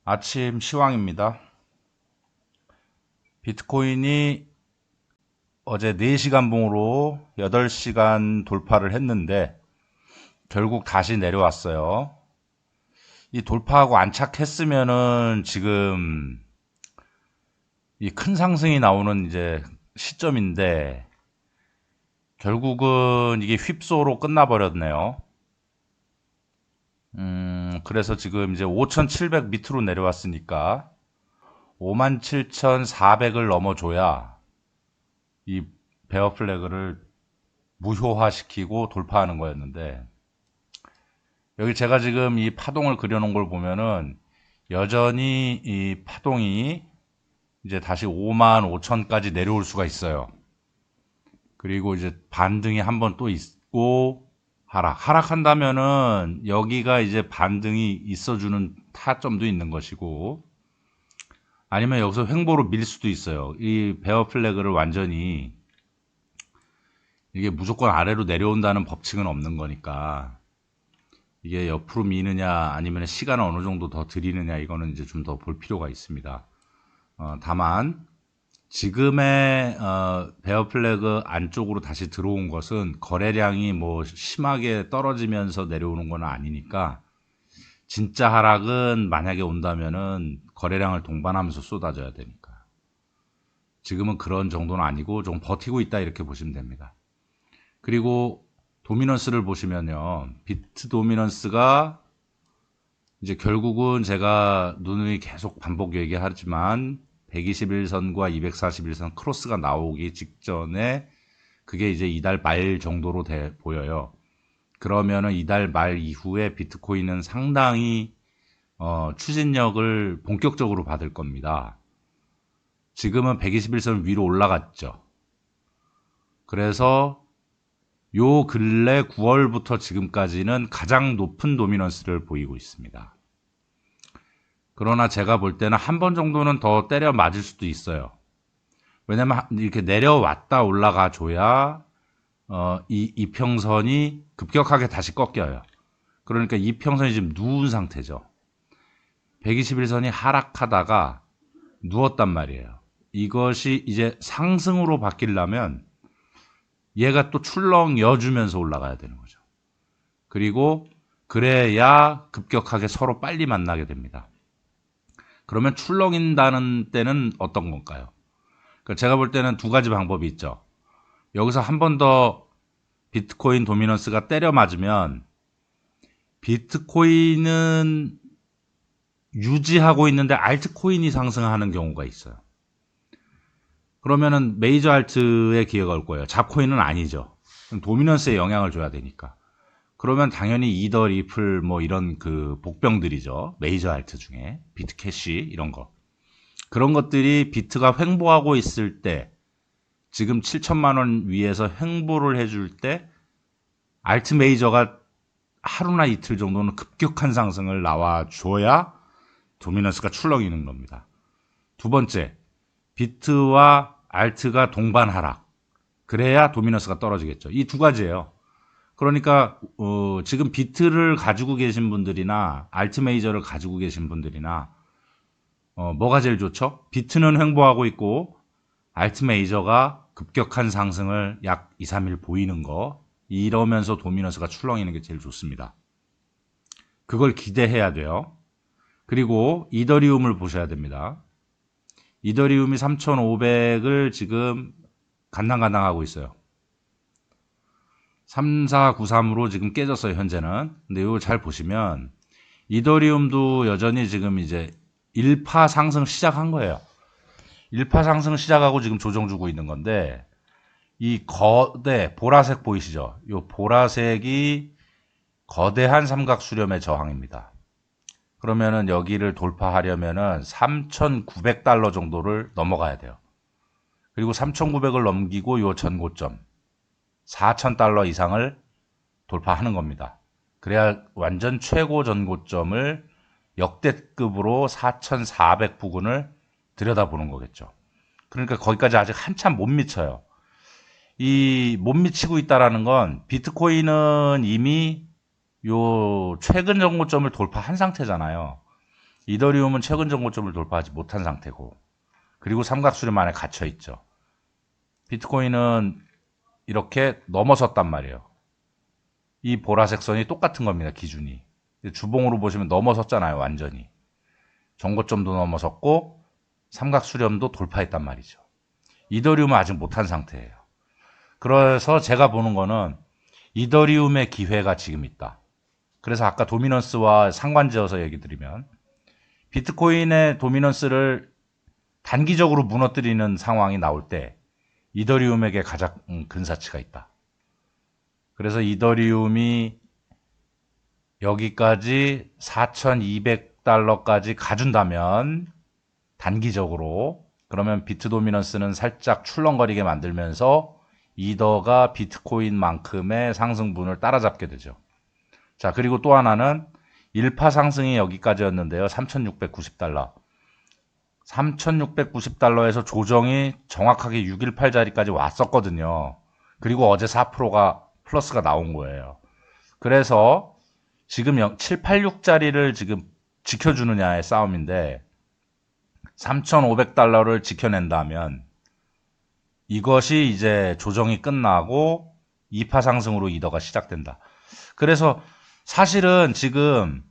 아침 시황입니다. 비트코인이 어제 4시간 봉으로 8시간 돌파를 했는데 결국 다시 내려왔어요. 이 돌파하고 안착했으면은 지금 이 큰 상승이 나오는 이제 시점인데 결국은 이게 휩소로 끝나버렸네요. 그래서 지금 이제 5,700 밑으로 내려왔으니까 57,400을 넘어줘야 이 베어 플래그를 무효화시키고 돌파하는 거였는데, 여기 제가 지금 이 파동을 그려놓은 걸 보면은 여전히 이 파동이 이제 다시 55,000까지 내려올 수가 있어요. 그리고 이제 반등이 한번 또 있고 하락한다면은 여기가 이제 반등이 있어주는 타점도 있는 것이고, 아니면 여기서 횡보로 밀 수도 있어요. 이 베어 플래그를 완전히, 이게 무조건 아래로 내려온다는 법칙은 없는 거니까 이게 옆으로 미느냐 아니면 시간을 어느 정도 더 들이느냐, 이거는 이제 좀 더 볼 필요가 있습니다. 다만 지금의 베어 플래그 안쪽으로 다시 들어온 것은 거래량이 뭐 심하게 떨어지면서 내려오는 건 아니니까, 진짜 하락은 만약에 온다면은 거래량을 동반하면서 쏟아져야 되니까, 지금은 그런 정도는 아니고 좀 버티고 있다, 이렇게 보시면 됩니다. 그리고 도미넌스를 보시면요, 비트 도미넌스가 이제 결국은 제가 누누이 계속 반복 얘기하지만 121선과 241선 크로스가 나오기 직전에 그게 이제 이달 말 정도로 보여요. 그러면은 이달 말 이후에 비트코인은 상당히 추진력을 본격적으로 받을 겁니다. 지금은 121선 위로 올라갔죠. 그래서 요 근래 9월부터 지금까지는 가장 높은 도미넌스를 보이고 있습니다. 그러나 제가 볼 때는 한 번 정도는 더 때려 맞을 수도 있어요. 왜냐면 이렇게 내려왔다 올라가 줘야 이 이평선이 급격하게 다시 꺾여요. 그러니까 이평선이 지금 누운 상태죠. 121선이 하락하다가 누웠단 말이에요. 이것이 이제 상승으로 바뀌려면 얘가 또 출렁여주면서 올라가야 되는 거죠. 그리고 그래야 급격하게 서로 빨리 만나게 됩니다. 그러면 출렁인다는 때는 어떤 건가요? 그러니까 제가 볼 때는 두 가지 방법이 있죠. 여기서 한 번 더 비트코인 도미넌스가 때려 맞으면 비트코인은 유지하고 있는데 알트코인이 상승하는 경우가 있어요. 그러면은 메이저 알트에 기회가 올 거예요. 잡코인은 아니죠. 도미넌스에 영향을 줘야 되니까. 그러면 당연히 이더, 리플 뭐 이런 그 복병들이죠. 메이저 알트 중에 비트캐시 이런 거. 그런 것들이 비트가 횡보하고 있을 때, 지금 7천만 원 위에서 횡보를 해줄 때 알트 메이저가 하루나 이틀 정도는 급격한 상승을 나와줘야 도미넌스가 출렁이는 겁니다. 두 번째, 비트와 알트가 동반 하락. 그래야 도미넌스가 떨어지겠죠. 이 두 가지예요. 그러니까 지금 비트를 가지고 계신 분들이나 알트 메이저를 가지고 계신 분들이나 뭐가 제일 좋죠? 비트는 횡보하고 있고 알트 메이저가 급격한 상승을 약 2, 3일 보이는 거, 이러면서 도미넌스가 출렁이는 게 제일 좋습니다. 그걸 기대해야 돼요. 그리고 이더리움을 보셔야 됩니다. 이더리움이 3,500을 지금 간당간당하고 있어요. 3493으로 지금 깨졌어요, 현재는. 근데 이거 잘 보시면 이더리움도 여전히 지금 이제 1파 상승 시작한 거예요. 1파 상승 시작하고 지금 조정 주고 있는 건데, 이 거대 보라색 보이시죠? 이 보라색이 거대한 삼각 수렴의 저항입니다. 그러면은 여기를 돌파하려면은 3,900달러 정도를 넘어가야 돼요. 그리고 3,900을 넘기고 요 전고점 4,000달러 이상을 돌파하는 겁니다. 그래야 완전 최고 전고점을 역대급으로 4,400 부근을 들여다보는 거겠죠. 그러니까 거기까지 아직 한참 못 미쳐요. 이 못 미치고 있다라는 건 비트코인은 이미 요 최근 전고점을 돌파한 상태잖아요. 이더리움은 최근 정고점을 돌파하지 못한 상태고, 그리고 삼각수렴 안에 갇혀 있죠. 비트코인은 이렇게 넘어섰단 말이에요. 이 보라색 선이 똑같은 겁니다. 기준이. 주봉으로 보시면 넘어섰잖아요. 완전히. 정고점도 넘어섰고 삼각수렴도 돌파했단 말이죠. 이더리움은 아직 못한 상태예요. 그래서 제가 보는 거는 이더리움의 기회가 지금 있다. 그래서 아까 도미넌스와 상관지어서 얘기 드리면 비트코인의 도미넌스를 단기적으로 무너뜨리는 상황이 나올 때 이더리움에게 가장 근사치가 있다. 그래서 이더리움이 여기까지 4,200달러까지 가준다면 단기적으로, 그러면 비트 도미넌스는 살짝 출렁거리게 만들면서 이더가 비트코인만큼의 상승분을 따라잡게 되죠. 자, 그리고 또 하나는 일파 상승이 여기까지였는데요. 3,690달러. 3,690달러에서 조정이 정확하게 618자리까지 왔었거든요. 그리고 어제 4%가 플러스가 나온 거예요. 그래서 지금 786자리를 지금 지켜주느냐의 싸움인데 3,500달러를 지켜낸다면 이것이 이제 조정이 끝나고 2파 상승으로 이더가 시작된다. 그래서 사실은 지금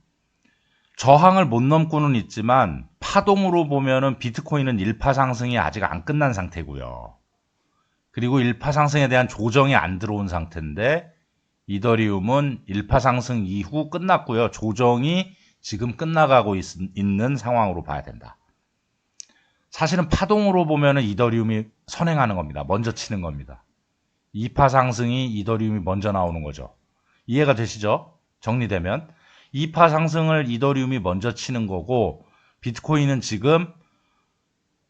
저항을 못 넘고는 있지만 파동으로 보면은 비트코인은 1파 상승이 아직 안 끝난 상태고요. 그리고 1파 상승에 대한 조정이 안 들어온 상태인데 이더리움은 1파 상승 이후 끝났고요. 조정이 지금 끝나가고 있는 상황으로 봐야 된다. 사실은 파동으로 보면은 이더리움이 선행하는 겁니다. 먼저 치는 겁니다. 2파 상승이 이더리움이 먼저 나오는 거죠. 이해가 되시죠? 정리되면 2파 상승을 이더리움이 먼저 치는 거고 비트코인은 지금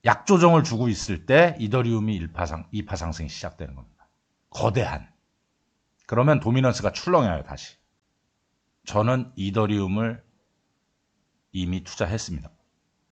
약조정을 주고 있을 때 이더리움이 2파 상승이 시작되는 겁니다. 거대한. 그러면 도미넌스가 출렁여요, 다시. 저는 이더리움을 이미 투자했습니다.